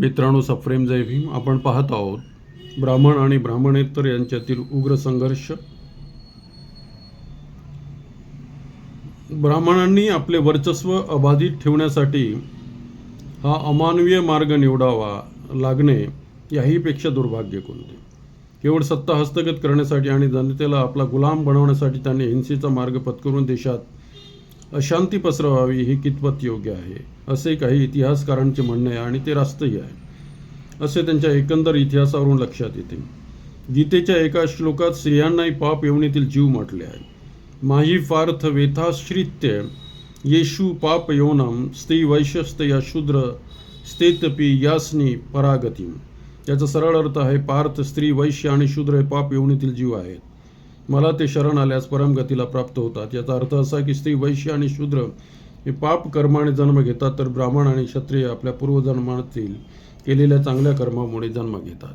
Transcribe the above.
मित्रांनो, सप्रेम जय भीम. आपण पाहत आहोत ब्राह्मण आणि ब्राह्मणेतर यांच्यातील उग्र संघर्ष. ब्राह्मणांनी आपले वर्चस्व अबाधित ठेवण्यासाठी हा अमानवीय मार्ग निवडावा लागणे याहीपेक्षा दुर्भाग्य कोणते. केवळ सत्ता हस्तगत करण्यासाठी आणि जनतेला आपला गुलाम बनवण्यासाठी त्यांनी हिंसेचा मार्ग पत्करून देशात अशांती पसरवावी ही कितपत योग्य आहे, असे काही इतिहासकारांचे म्हणणे आहे आणि ते रास्तही आहे, असे त्यांच्या एकंदर इतिहासावरून लक्षात येते. गीतेच्या एका श्लोकात स्त्रियांनाही पाप योनीतील जीव म्हटले आहे. माही फार्थ वेथाश्रित्य येशू पाप योनम स्त्री वैश्यस्त या शूद्र स्तेतपी यास्नी परागती. याचा सरळ अर्थ आहे, पार्थ, स्त्री, वैश्य आणि शूद्र हे पाप योनीतील जीव आहेत. मला ते शरण आल्यास परमगतीला प्राप्त होतात. याचा अर्थ असा की स्त्री, वैश्य आणि शूद्र हे पाप कर्माने जन्म घेतात, तर ब्राह्मण आणि क्षत्रिय आपल्या पूर्वजन्मातील केलेल्या चांगल्या कर्मामुळे जन्म घेतात.